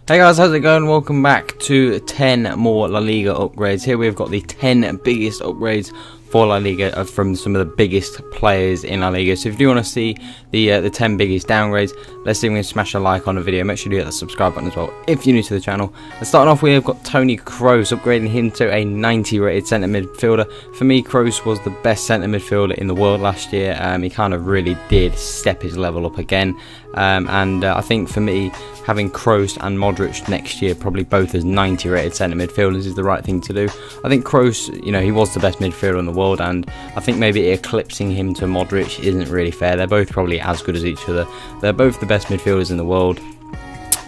Hey guys, how's it going? Welcome back to 10 more La Liga upgrades. Here we've got the 10 biggest upgrades for La Liga from some of the biggest players in La Liga. So if you do want to see the 10 biggest downgrades, let's see if we can smash a like on the video. Make sure you hit the subscribe button as well if you're new to the channel. And starting off, we've got Toni Kroos, upgrading him to a 90 rated centre midfielder. For me, Kroos was the best centre midfielder in the world last year. He kind of really did step his level up again. I think for me, having Kroos and Modric next year, probably both as 90 rated centre midfielders, is the right thing to do. I think Kroos, he was the best midfielder in the world, and I think maybe eclipsing him to Modric isn't really fair. They're both probably as good as each other. They're both the best midfielders in the world,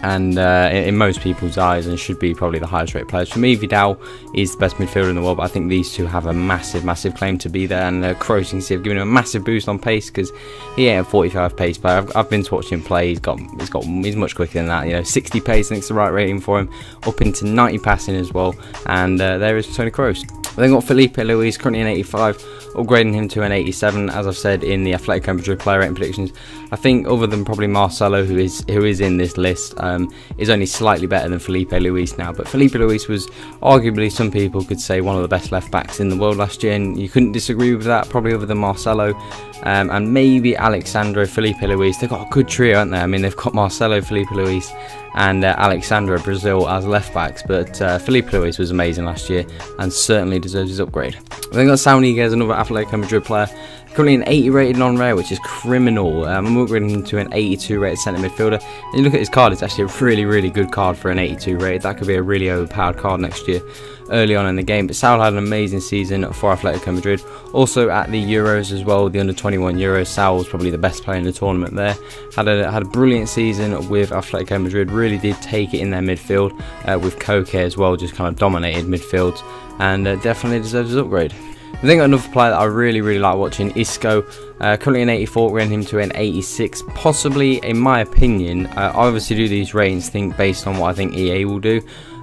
and in most people's eyes, and should be probably the highest rated players. For me, Vidal is the best midfielder in the world, but I think these two have a massive claim to be there. And Kroos, you can see, I've given him a massive boost on pace because he ain't a 45 pace player. I've been to watch him play. He's much quicker than that. 60 pace, I think it's the right rating for him. Up into 90 passing as well. And there is Toni Kroos. I then got Felipe Luis, currently an 85, upgrading him to an 87, as I've said in the Atletico Madrid player rating predictions. I think other than probably Marcelo, who is in this list, is only slightly better than Felipe Luis now. But Felipe Luis was arguably, some people could say, one of the best left backs in the world last year, and you couldn't disagree with that, probably other than Marcelo and maybe Alexandro. Felipe Luis, they've got a good trio, haven't they? I mean, they've got Marcelo, Felipe Luis and Alexandro Brazil as left backs, but Felipe Luis was amazing last year and certainly deserves his upgrade. I think got Saúl Ñíguez, another Atletico Madrid player, currently an 80 rated non-rare, which is criminal. I'm upgrading him to an 82 rated centre midfielder. And you look at his card, it's actually a really good card for an 82 rated. That could be a really overpowered card next year early on in the game. But Saúl had an amazing season for Atletico Madrid. Also at the Euros as well, the under-21 Euros, Saúl was probably the best player in the tournament there. Had a brilliant season with Atletico Madrid, really did take it in their midfield, with Koke as well, just kind of dominated midfield, and definitely deserves his upgrade. I think another player that I really like watching, Isco, currently an 84, rating him to an 86, possibly, in my opinion. I obviously do these ratings think based on what I think EA will do.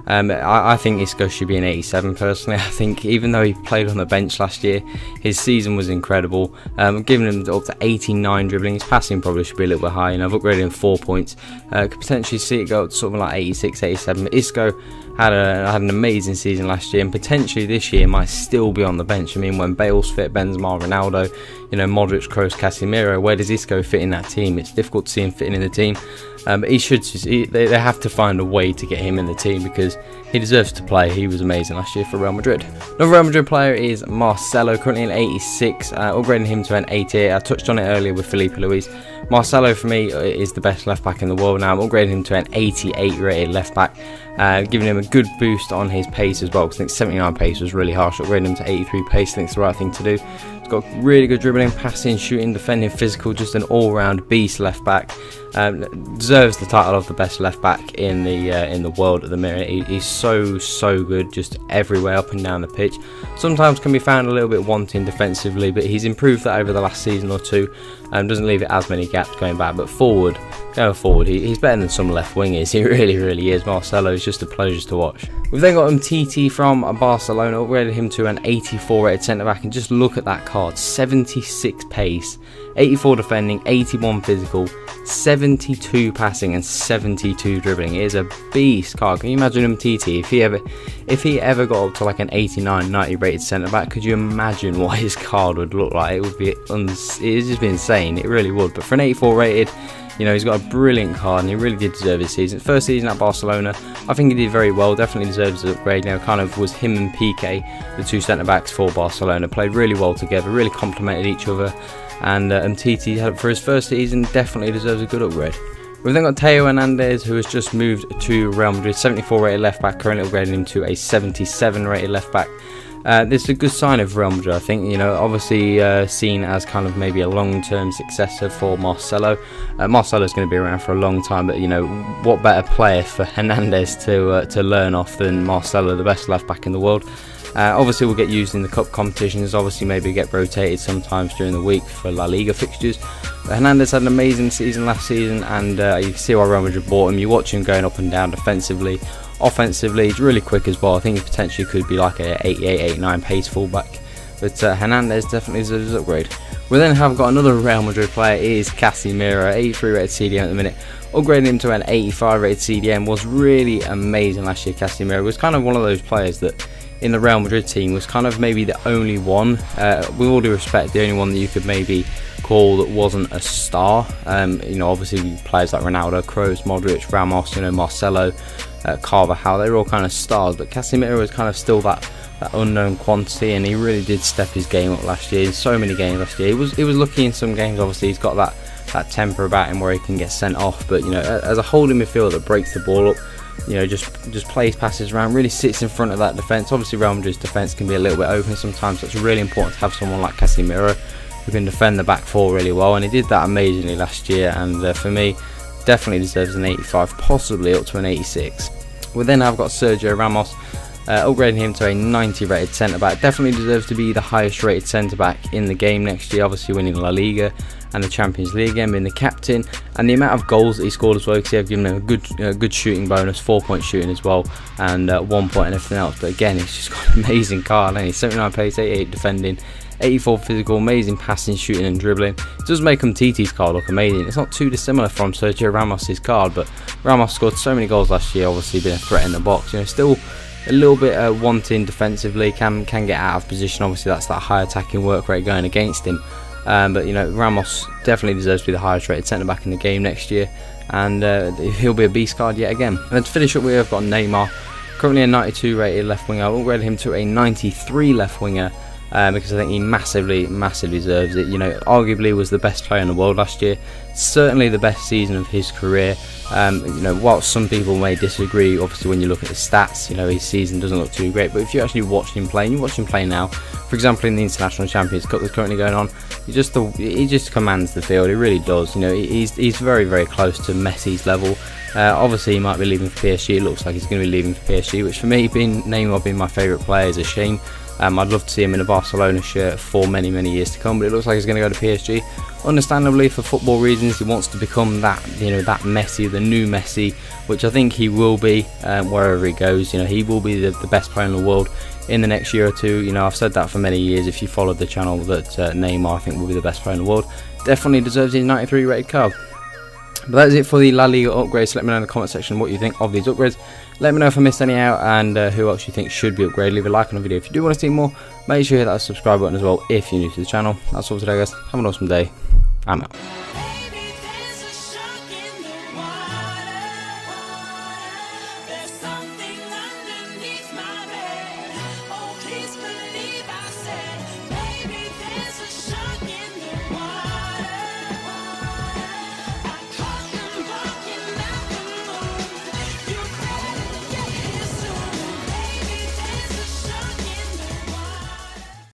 I think Isco should be an 87 personally. I think even though he played on the bench last year, his season was incredible. Giving him up to 89 dribbling, his passing probably should be a little bit high. I've upgraded him 4 points. Could potentially see it go up to something like 86, 87. But Isco had an amazing season last year, and potentially this year might still be on the bench. I mean, when Bale's fit, Benzema, Ronaldo, Modric, Kroos, Casemiro, where does Isco fit in that team? It's difficult to see him fitting in the team. But they have to find a way to get him in the team because he deserves to play. He was amazing last year for Real Madrid. Another Real Madrid player is Marcelo, currently an 86, upgrading him to an 88. I touched on it earlier with Felipe Luis. Marcelo for me is the best left back in the world now. I'm upgrading him to an 88 rated left back, giving him a good boost on his pace as well, because I think 79 pace was really harsh. Upgrading him to 83 pace, I think it's the right thing to do. He's got really good dribbling, passing, shooting, defending, physical, just an all-round beast left back. Deserves the title of the best left back in the world at the minute. He's so good, just everywhere up and down the pitch. Sometimes can be found a little bit wanting defensively, but he's improved that over the last season or two. Doesn't leave it as many gaps going back, but going forward, he's better than some left wingers. He really is. Marcelo is just a pleasure to watch. We've then got Umtiti from Barcelona, upgraded him to an 84 rated centre back, and just look at that card: 76 pace, 84 defending, 81 physical, 72 passing and 72 dribbling. It is a beast card. Can you imagine Umtiti if he ever got up to like an 89, 90 rated centre back? Could you imagine what his card would look like? It would be it'd just be insane. It really would. But for an 84 rated, he's got a brilliant card, and he really did deserve his season. First season at Barcelona, I think he did very well. Definitely deserves his upgrade. Kind of was him and Piqué, the two centre backs for Barcelona, played really well together, really complemented each other. And Umtiti, for his first season, definitely deserves a good upgrade. We've then got Theo Hernandez, who has just moved to Real Madrid, 74 rated left back, currently upgrading him to a 77 rated left back. This is a good sign of Real Madrid, I think. Obviously seen as kind of maybe a long-term successor for Marcelo. Marcelo's going to be around for a long time, but what better player for Hernandez to learn off than Marcelo, the best left back in the world. Obviously will get used in the cup competitions, obviously maybe get rotated sometimes during the week for La Liga fixtures. But Hernandez had an amazing season last season, and you can see why Real Madrid bought him. You watch him going up and down defensively, offensively, he's really quick as well. I think he potentially could be like a 88, 89 pace fullback. But Hernandez definitely deserves his upgrade. We then have got another Real Madrid player. It is Casemiro, 83 rated CDM at the minute. Upgrading him to an 85 rated CDM was really amazing last year. Casemiro was kind of one of those players that in the Real Madrid team was kind of maybe the only one, with all due respect, the only one that you could maybe call that wasn't a star. You know, obviously players like Ronaldo, Kroos, Modric, Ramos, you know, Marcelo, Carvajal, they were all kind of stars, but Casemiro was kind of still that unknown quantity, and he really did step his game up last year in so many games last year. He was lucky in some games. Obviously he's got that temper about him where he can get sent off, but you know, as a holding midfielder that breaks the ball up, you know, just plays passes around, really sits in front of that defence. Obviously Real Madrid's defence can be a little bit open sometimes, so it's really important to have someone like Casemiro who can defend the back four really well, and he did that amazingly last year, and for me definitely deserves an 85, possibly up to an 86. We then have got Sergio Ramos, upgrading him to a 90 rated centre back. Definitely deserves to be the highest rated centre back in the game next year, obviously winning La Liga and the Champions League again, being the captain, and the amount of goals that he scored as well, because I've given him a good shooting bonus, 4-point shooting as well, and 1 point and everything else. But again, he's just got an amazing card, and he's 79 pace, 88 defending, 84 physical, amazing passing, shooting and dribbling. It does make Titi's card look amazing. It's not too dissimilar from Sergio Ramos's card, but Ramos scored so many goals last year, obviously being a threat in the box. You know, still a little bit wanting defensively, can get out of position. Obviously that's that high attacking work rate going against him. But you know, Ramos definitely deserves to be the highest rated centre back in the game next year, and he'll be a beast card yet again. And then to finish up, we have got Neymar, currently a 92 rated left winger. I've upgraded him to a 93 left winger because I think he massively deserves it. You know, arguably was the best player in the world last year, certainly the best season of his career. You know, whilst some people may disagree, obviously when you look at his stats, you know, his season doesn't look too great, but if you actually watch him play, and you watch him play now, for example in the International Champions Cup that's currently going on, he just commands the field. He really does. You know, he's very close to Messi's level. Obviously he might be leaving for PSG. It looks like he's going to be leaving for PSG, which for me, Neymar being my favourite player, is a shame. I'd love to see him in a Barcelona shirt for many years to come, but it looks like he's going to go to PSG. Understandably, for football reasons, he wants to become that, you know, that Messi, the new Messi, which I think he will be wherever he goes. You know, he will be the best player in the world in the next year or two. You know, I've said that for many years. If you followed the channel, that Neymar, I think, will be the best player in the world. Definitely deserves his 93 rated card. But that is it for the La Liga upgrades. Let me know in the comment section what you think of these upgrades. Let me know if I missed any out, and who else you think should be upgraded. Leave a like on the video if you do want to see more. Make sure you hit that subscribe button as well if you're new to the channel. That's all for today, guys. Have an awesome day. I'm out.